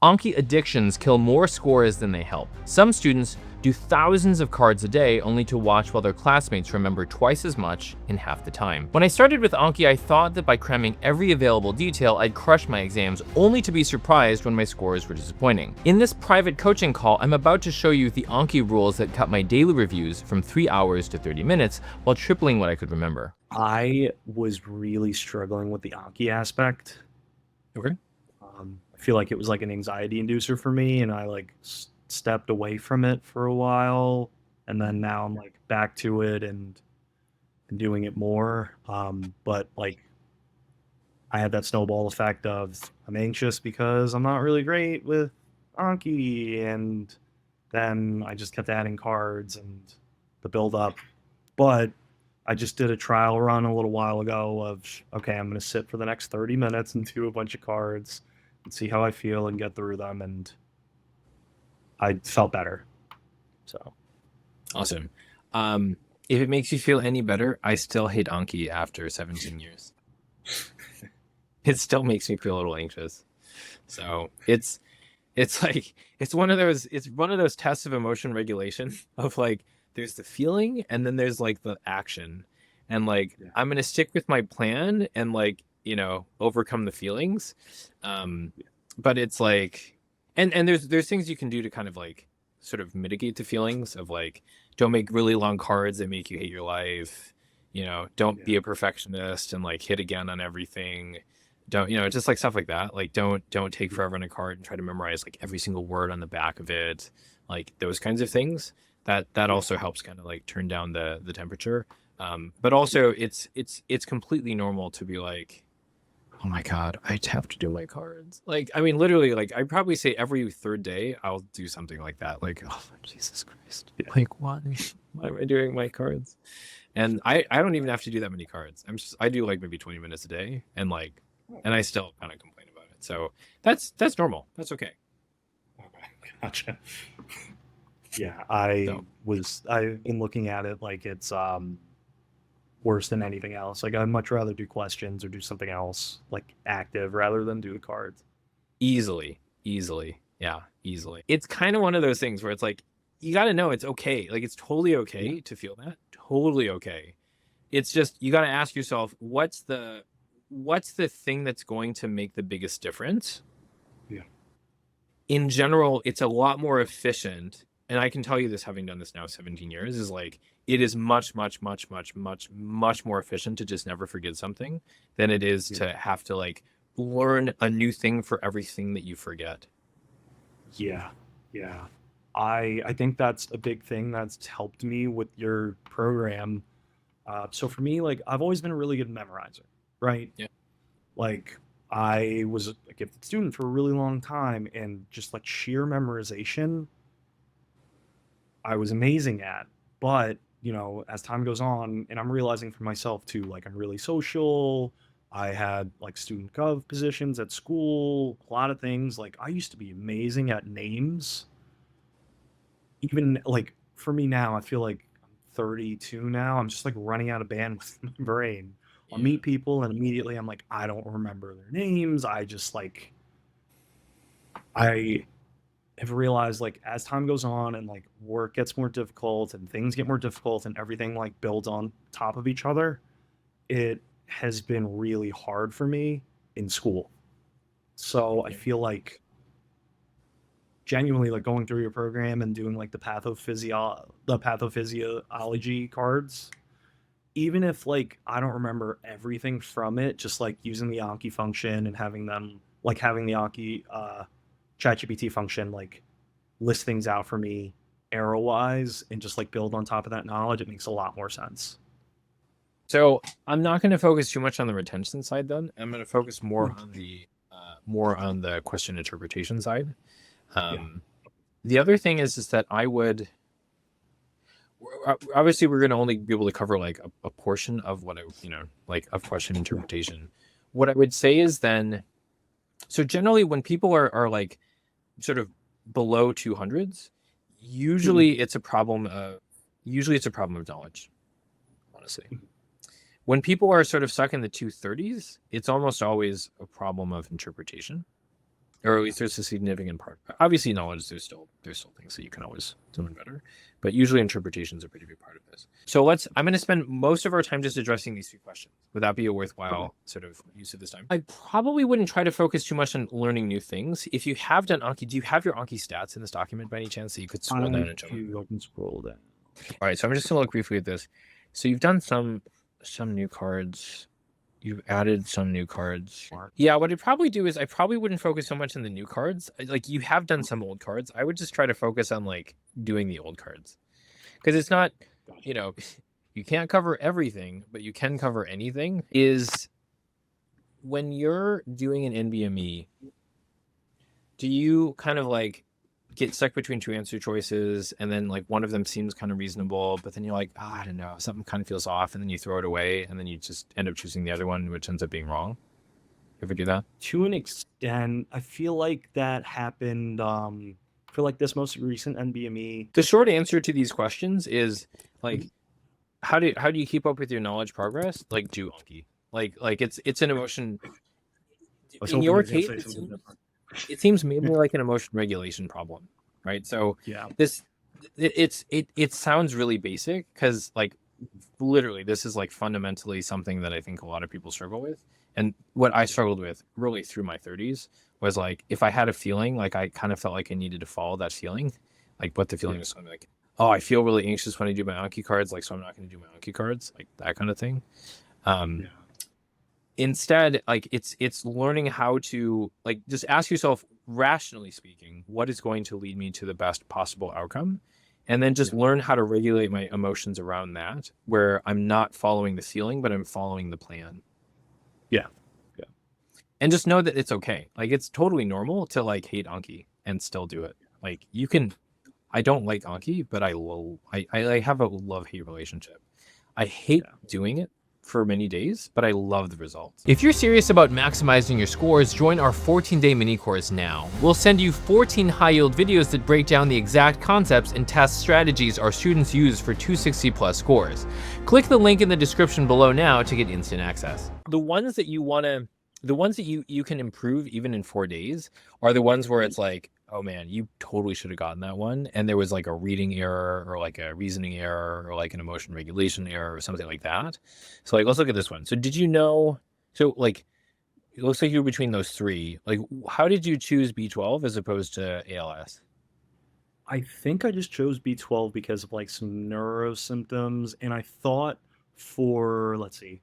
Anki addictions kill more scores than they help. Some students do thousands of cards a day only to watch while their classmates remember twice as much in half the time. When I started with Anki, I thought that by cramming every available detail, I'd crush my exams, only to be surprised when my scores were disappointing. In this private coaching call, I'm about to show you the Anki rules that cut my daily reviews from 3 hours to 30 minutes while tripling what I could remember. I was really struggling with the Anki aspect. Okay. I feel like it was like an anxiety inducer for me, and I like stepped away from it for a while, and then now I'm like back to it and doing it more. But like I had that snowball effect of I'm anxious because I'm not really great with Anki, and then I just kept adding cards and the build up. But I just did a trial run a little while ago of okay, I'm going to sit for the next 30 minutes and do a bunch of cards and see how I feel and get through them, and I felt better. So Awesome. If it makes you feel any better, I still hate Anki after 17 years. It still makes me feel a little anxious. So it's like it's one of those tests of emotion regulation of like there's the feeling and then there's like the action. And like yeah, I'm gonna stick with my plan and like, overcome the feelings. But it's like and there's things you can do to kind of like sort of mitigate the feelings of like don't make really long cards that make you hate your life. Don't yeah, be a perfectionist and like hit again on everything. Don't just like stuff like that. Like don't take forever on a card and try to memorize like every single word on the back of it. Like those kinds of things. That yeah, also helps kind of like turn down the temperature. But also it's completely normal to be like, oh my God, I have to do my cards. Like, I mean, literally, like I probably say every third day I'll do something like that. Like, oh Jesus Christ. yeah. Like why am I doing my cards? And I don't even have to do that many cards. I do like maybe 20 minutes a day and I still kind of complain about it. So that's normal. That's okay. Okay, gotcha. Yeah, So I've been looking at it like it's worse than anything else. Like I'd much rather do questions or do something else like active rather than do the cards. easily. Yeah, easily. It's kind of one of those things where it's like, you got to know it's okay. Like, it's totally Yeah, okay to feel that. Totally okay. It's just, you got to ask yourself, what's the thing that's going to make the biggest difference? yeah, In general, it's a lot more efficient. And I can tell you this, having done this now 17 years, is like, it is much, much, much, much, much, much more efficient to just never forget something than it is yeah, to have to like learn a new thing for everything that you forget. yeah, yeah. I think that's a big thing that's helped me with your program. So for me, like I've always been a really good memorizer, right? Yeah. Like I was a gifted student for a really long time, and just like sheer memorization, I was amazing at. But as time goes on, and I'm realizing for myself too, like I'm really social. I had like student gov positions at school, a lot of things. Like I used to be amazing at names. Even like for me now, I feel like I'm 32 now. I'm just like running out of bandwidth in my brain. I'll Yeah. meet people and immediately I'm like, I don't remember their names. I just like I have realized like as time goes on and like work gets more difficult and things get more difficult and everything like builds on top of each other, it has been really hard for me in school. So I Yeah. feel like genuinely like going through your program and doing like the pathophysiology cards, even if like I don't remember everything from it, just like using the Anki function and having the Anki ChatGPT function like list things out for me arrow wise and just like build on top of that knowledge, it makes a lot more sense. So I'm not going to focus too much on the retention side. Then I'm going to focus Mm. more on the question interpretation side. Yeah. Um, the other thing is that I would obviously we're going to only be able to cover like a portion of what I like of question Yeah. interpretation. What I would say is then, so generally when people are like sort of below 200s, Mhm. usually it's a problem of knowledge, honestly. When people are sort of stuck in the 230s, it's almost always a problem of interpretation. or at least there's a significant part. Obviously, knowledge, there's still things that you can always do better, but usually interpretation is a pretty big part of this. So I'm going to spend most of our time just addressing these 3 questions. Would that be a worthwhile sort of use of this time? I probably wouldn't try to focus too much on learning new things. If you have done Anki, do you have your Anki stats in this document by any chance that you could scroll down and show me? I can scroll down. All right, so I'm just going to look briefly at this. So you've done some new cards. You've added some new cards. Yeah, what I'd probably do is I probably wouldn't focus so much on the new cards. Like, you have done some old cards. I would just try to focus on like doing the old cards. Because it's not, you know, you can't cover everything, but you can cover anything. Is when you're doing an NBME, do you kind of like get stuck between 2 answer choices and then like one of them seems kind of reasonable, but then you're like, I don't know, something kind of feels off, and then you throw it away and then you just end up choosing the other one, which ends up being wrong? You ever do that? To an extent, I feel like that happened. I feel like this most recent NBME. The short answer to these questions is like, how do you keep up with your knowledge progress? Like, do Anki. Like it's an emotion. In your case, it seems maybe like an emotion regulation problem, right? So Yeah. it sounds really basic because like literally this is like fundamentally something that I think a lot of people struggle with. And what I struggled with really through my 30s was like, if I had a feeling, like I kind of felt like I needed to follow that feeling, like what the feeling was something like, oh, I feel really anxious when I do my Anki cards, like, so I'm not going to do my Anki cards, like that kind of thing. Instead, like it's learning how to like just ask yourself, rationally speaking, what is going to lead me to the best possible outcome, and then just learn how to regulate my emotions around that, where I'm not following the feeling, but I'm following the plan. Yeah. And just know that it's okay. Like, it's totally normal to like hate Anki and still do it. Like, you can. I don't like Anki, but I have a love-hate relationship. I hate doing it for many days, but I love the results. If you're serious about maximizing your scores, join our 14-day mini course now. We'll send you 14 high-yield videos that break down the exact concepts and test strategies our students use for 260 plus scores. Click the link in the description below now to get instant access. The ones that you can improve even in 4 days are the ones where it's like, oh man, you totally should have gotten that one, and there was like a reading error or like a reasoning error or like an emotion regulation error or something like that. So like, let's look at this one. So did you know, so like, it looks like you were between those 3. Like, how did you choose B12 as opposed to ALS? I think I just chose B12 because of like some neuro symptoms, and I thought for, let's see,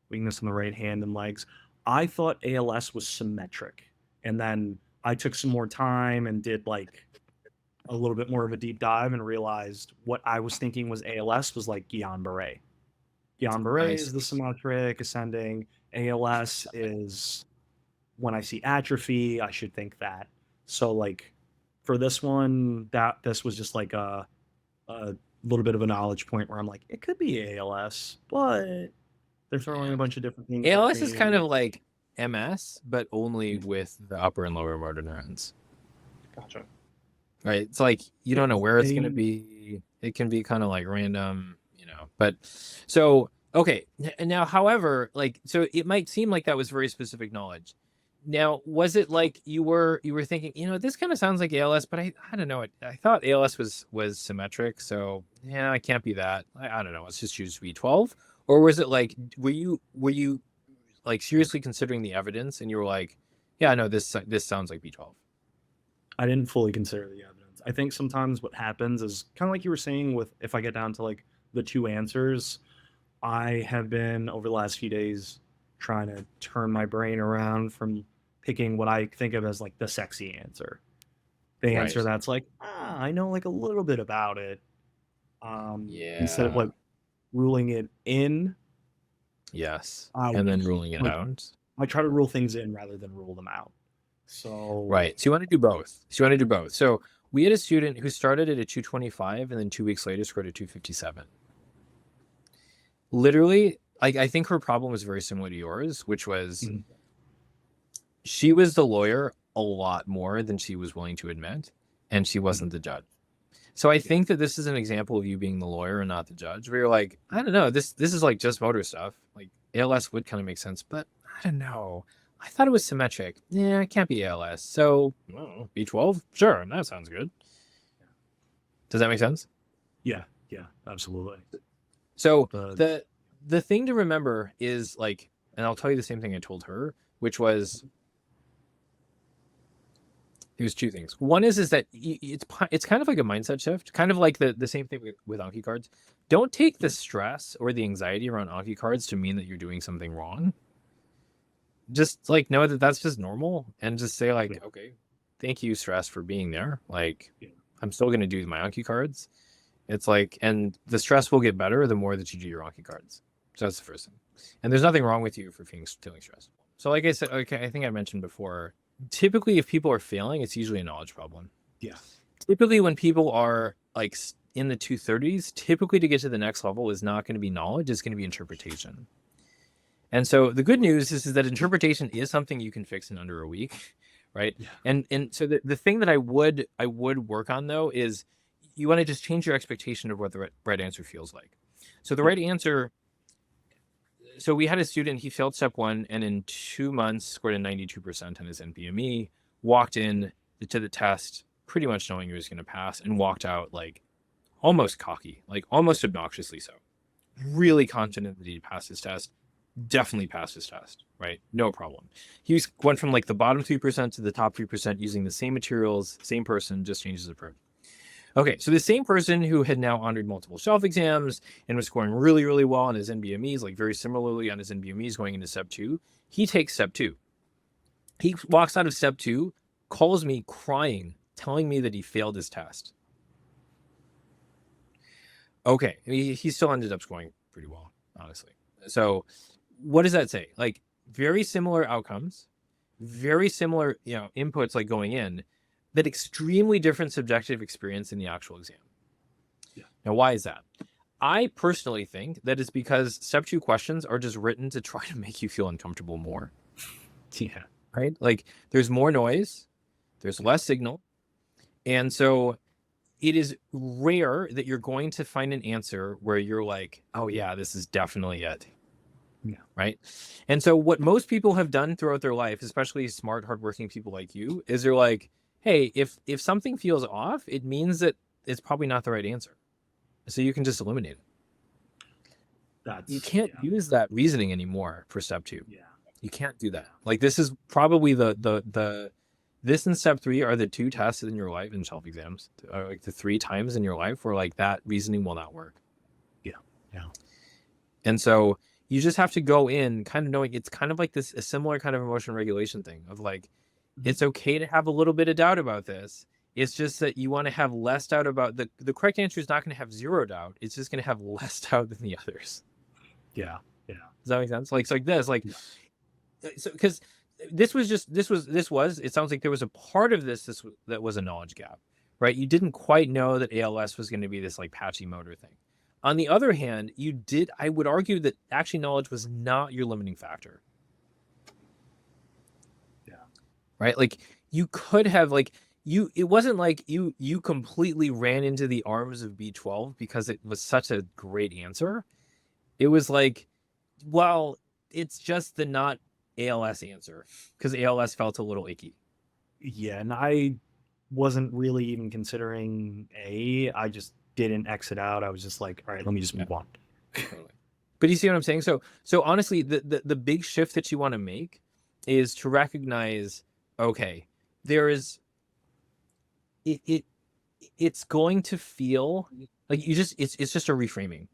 weakness in the right hand and legs, I thought ALS was symmetric, and then I took some more time and did like a little bit more of a deep dive and realized what I was thinking was ALS was like Guillain-Barré. Guillain-Barré is the symmetric ascending. ALS is when I see atrophy, I should think that. So like for this one, this was just like a little bit of a knowledge point where I'm like, it could be ALS, but they're throwing a bunch of different things. ALS is kind of like MS, but only with the upper and lower motor neurons. Gotcha. Right. It's like you don't know where it's going to be. It can be kind of like random, you know. But so, okay. Now, however, like, so it might seem like that was very specific knowledge. Now, was it like you were thinking, you know, this kind of sounds like ALS, but I don't know. I thought ALS was symmetric, so yeah, I can't be that. I don't know. Let's just choose B12. Or was it like, were you like seriously considering the evidence and you were like, yeah, no, this sounds like B12? I didn't fully consider the evidence. I think sometimes what happens is kind of like you were saying with, if I get down to like the 2 answers, I have been over the last few days trying to turn my brain around from picking what I think of as like the sexy answer. The answer that's like, I know like a little bit about it. Instead of like ruling it in. Yes. And then ruling it out. I try to rule things in rather than rule them out. So right. So you want to do both. So we had a student who started at a 225 and then 2 weeks later scored a 257. Literally, I think her problem was very similar to yours, which was she was the lawyer a lot more than she was willing to admit, and she wasn't the judge. So I think that this is an example of you being the lawyer and not the judge, where you're like, I don't know, this is like just motor stuff. Like ALS would kind of make sense, but I don't know. I thought it was symmetric. Yeah, it can't be ALS. So, I don't know, B12? Sure, that sounds good. Does that make sense? Yeah, yeah, absolutely. So But the thing to remember is like, and I'll tell you the same thing I told her, which was, it was two things. One is that it's kind of like a mindset shift, kind of like the same thing with Anki cards. Don't take the stress or the anxiety around Anki cards to mean that you're doing something wrong. Just like know that that's just normal, and just say like, Yeah. okay, thank you, stress, for being there. Like, Yeah. I'm still gonna do my Anki cards. It's like, and the stress will get better the more that you do your Anki cards. So that's the first thing. And there's nothing wrong with you for feeling stressed. So like I said, okay, I think I mentioned before, typically if people are failing, it's usually a knowledge problem. Yeah. Typically when people are like in the 230s, typically to get to the next level is not going to be knowledge, it's going to be interpretation. And so the good news is that interpretation is something you can fix in under a week, right? Yeah. And so the thing that I would work on though is you want to just change your expectation of what the right answer feels like. So the right answer, so we had a student, he failed step 1 and in 2 months scored a 92% on his NBME, walked in to the test pretty much knowing he was going to pass, and walked out like almost cocky, like almost obnoxiously so. Really confident that he'd pass his test. Definitely passed his test, right? No problem. He went from like the bottom 3% to the top 3% using the same materials, same person, just changes the approach. Okay, so the same person who had now honored multiple shelf exams and was scoring really, really well on his NBMEs, like very similarly on his NBMEs going into step 2, he takes step 2. He walks out of step 2, calls me crying, telling me that he failed his test. Okay, he still ended up scoring pretty well, honestly. So what does that say? Like, very similar outcomes, very similar, inputs like going in, but extremely different subjective experience in the actual exam. Yeah. Now, why is that? I personally think that it's because step 2 questions are just written to try to make you feel uncomfortable more. Yeah. Right? Like, there's more noise, there's less signal. And so it is rare that you're going to find an answer where you're like, oh yeah, this is definitely it. Yeah. Right. And so what most people have done throughout their life, especially smart, hardworking people like you, is they're like, hey, if something feels off, it means that it's probably not the right answer. So you can just eliminate it. You can't use that reasoning anymore for step 2. Yeah. You can't do that. Like, this is probably this and step 3 are the 2 tests in your life in shelf exams, like the 3 times in your life where like that reasoning will not work. Yeah. Yeah. And so you just have to go in kind of knowing it's kind of like a similar kind of emotion regulation thing of like, it's okay to have a little bit of doubt about this. It's just that you want to have less doubt about the correct answer is not going to have 0 doubt. It's just going to have less doubt than the others. Yeah. Yeah. Does that make sense? Like, so like this, like, so because this was, it sounds like there was a part of this that was a knowledge gap, right? You didn't quite know that ALS was going to be this like patchy motor thing. On the other hand, I would argue that actually knowledge was not your limiting factor. Yeah. Right? Like, you could have it wasn't like you completely ran into the arms of B12 because it was such a great answer. It was like, well, it's just the not ALS answer because ALS felt a little icky. Yeah, and I wasn't really even considering I just didn't exit out. I was just like, all right, let me just move on. But you see what I'm saying? So honestly, the big shift that you want to make is to recognize, okay, there is it's going to feel like it's just a reframing.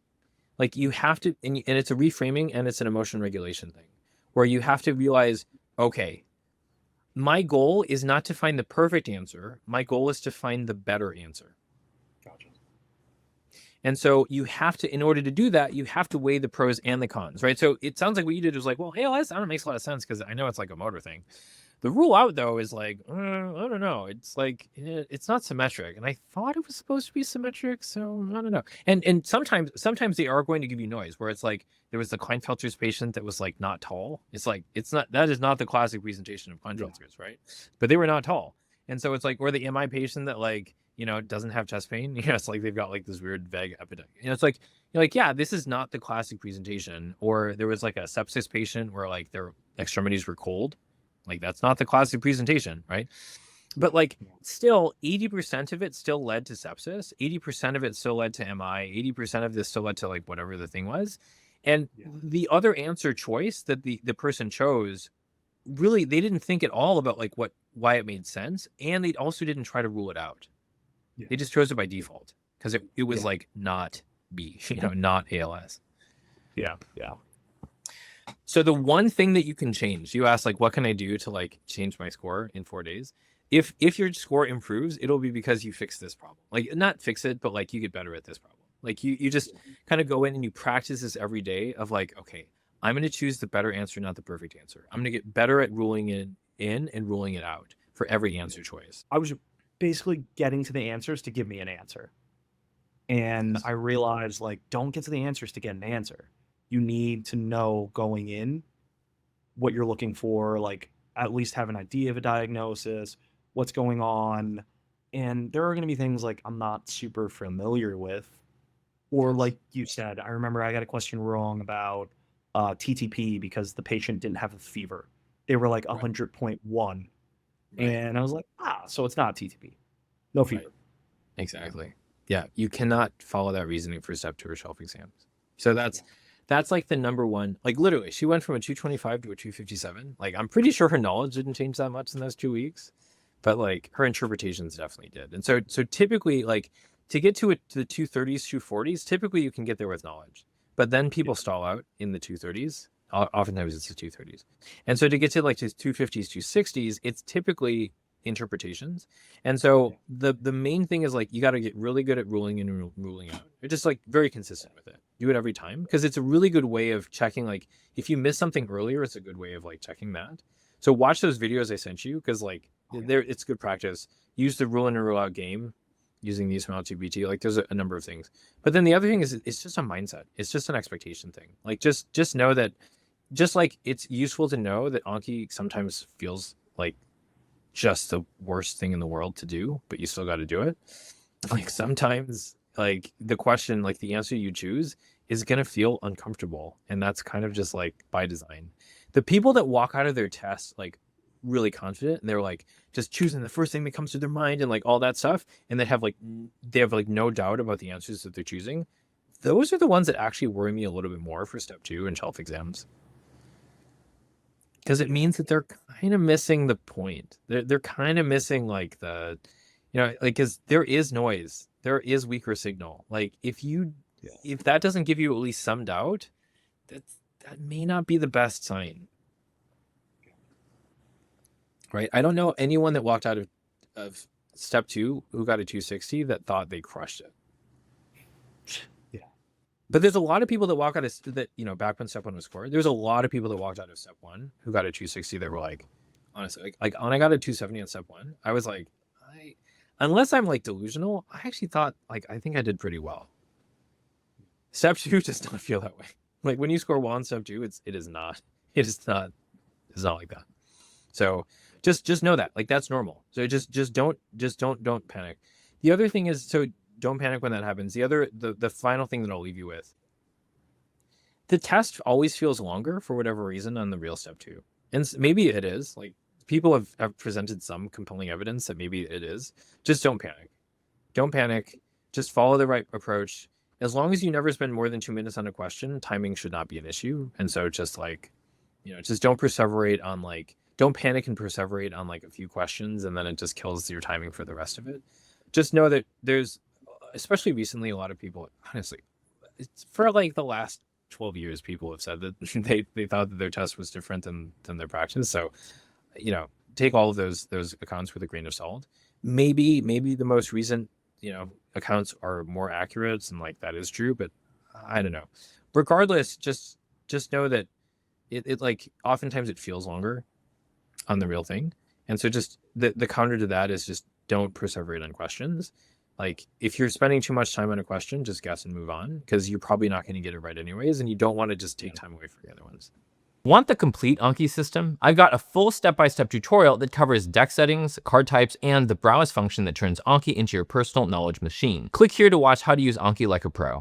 Like, you have to, and it's a reframing and it's an emotion regulation thing where you have to realize, okay, my goal is not to find the perfect answer. My goal is to find the better answer. Gotcha. And so you have to, in order to do that, you have to weigh the pros and the cons, right? So it sounds like what you did was like, well, ALS, I don't know, makes a lot of sense because I know it's like a motor thing. The rule out though is like, I don't know. It's like, it's not symmetric. And I thought it was supposed to be symmetric. So I don't know. And sometimes they are going to give you noise where it's like, there was the Klinefelter's patient that was like not tall. It's like, that is not the classic presentation of Klinefelter's, right? But they were not tall. And so it's like, or the MI patient that like, doesn't have chest pain. It's like they've got like this weird vague epidemic. It's like, you're like, yeah, this is not the classic presentation. Or there was like a sepsis patient where like their extremities were cold. Like, that's not the classic presentation, right? But like, still 80% of it still led to sepsis, 80% of it still led to MI, 80% of this still led to like whatever the thing was. And the other answer choice that the person chose, really, they didn't think at all about like why it made sense. And they also didn't try to rule it out. They just chose it by default because it was like not B, not ALS. Yeah. So the one thing that you can change, you asked like, what can I do to like change my score in 4 days? If your score improves, it'll be because you fix this problem. Like, not fix it, but like you get better at this problem. Like you just kind of go in and you practice this every day of like, okay, I'm going to choose the better answer, not the perfect answer. I'm going to get better at ruling it in and ruling it out for every answer choice. I was basically getting to the answers to give me an answer. And I realized, like, don't get to the answers to get an answer. You need to know going in what you're looking for, like at least have an idea of a diagnosis, what's going on. And there are going to be things like I'm not super familiar with. Or like you said, I remember I got a question wrong about TTP because the patient didn't have a fever. They were like 100.1. And I was like, so it's not TTP. No fever. Right. Exactly. Yeah, you cannot follow that reasoning for step 2 or shelf exams. So that's like the number one. Like, literally, she went from a 225 to a 257. Like, I'm pretty sure her knowledge didn't change that much in those 2 weeks, but like her interpretations definitely did. And so typically, like, to get to the 230s, 240s, typically you can get there with knowledge, but then people stall out in the 230s. Oftentimes it's the 230s. And so to get to like the 250s, 260s, it's typically interpretations. And so the main thing is like, you got to get really good at ruling in and ruling out. You're just like very consistent with it. Do it every time, because it's a really good way of checking. Like, if you miss something earlier, it's a good way of like checking that. So watch those videos I sent you, because like it's good practice. Use the rule in and rule out game using these from LGBT. Like, there's a number of things. But then the other thing is, it's just a mindset. It's just an expectation thing. Like, just know that, just like it's useful to know that Anki sometimes feels like just the worst thing in the world to do, but you still got to do it. Like, sometimes like the question, like the answer you choose is going to feel uncomfortable. And that's kind of just like by design. The people that walk out of their test like really confident and they're like just choosing the first thing that comes to their mind and like all that stuff, and they have like no doubt about the answers that they're choosing, those are the ones that actually worry me a little bit more for step 2 and shelf exams. Because it means that they're kind of missing the point. They're kind of missing like the, like, because there is noise, there is weaker signal. Like, if that doesn't give you at least some doubt, that may not be the best sign. Right? I don't know anyone that walked out of step 2 who got a 260 that thought they crushed it. But there's a lot of people that walk out of that, back when step 1 was scored, there's a lot of people that walked out of step 1 who got a 260 that were like, honestly, like when I got a 270 on step 1, I was like, unless I'm like delusional, I actually thought like, I think I did pretty well. Step 2 does not feel that way. Like, when you score well on step 2, it is not like that. So just know that, like, that's normal. So just don't panic. The other thing is, so don't panic when that happens. The final thing that I'll leave you with, the test always feels longer for whatever reason on the real step 2. And maybe it is, like, people have presented some compelling evidence that maybe it is. Just don't panic. Don't panic. Just follow the right approach. As long as you never spend more than 2 minutes on a question, timing should not be an issue. And so just like, just don't perseverate on like, don't panic and perseverate on like a few questions, and then it just kills your timing for the rest of it. Just know that there's, especially recently, a lot of people, honestly, it's for like the last 12 years, people have said that they thought that their test was different than their practice. So, take all of those accounts with a grain of salt. Maybe the most recent, accounts are more accurate, and like that is true, but I don't know. Regardless, just know that it like oftentimes it feels longer on the real thing. And so just the counter to that is just don't perseverate on questions. Like, if you're spending too much time on a question, just guess and move on, because you're probably not going to get it right anyways, and you don't want to just take time away from the other ones. Want the complete Anki system? I've got a full step-by-step tutorial that covers deck settings, card types, and the browse function that turns Anki into your personal knowledge machine. Click here to watch how to use Anki like a pro.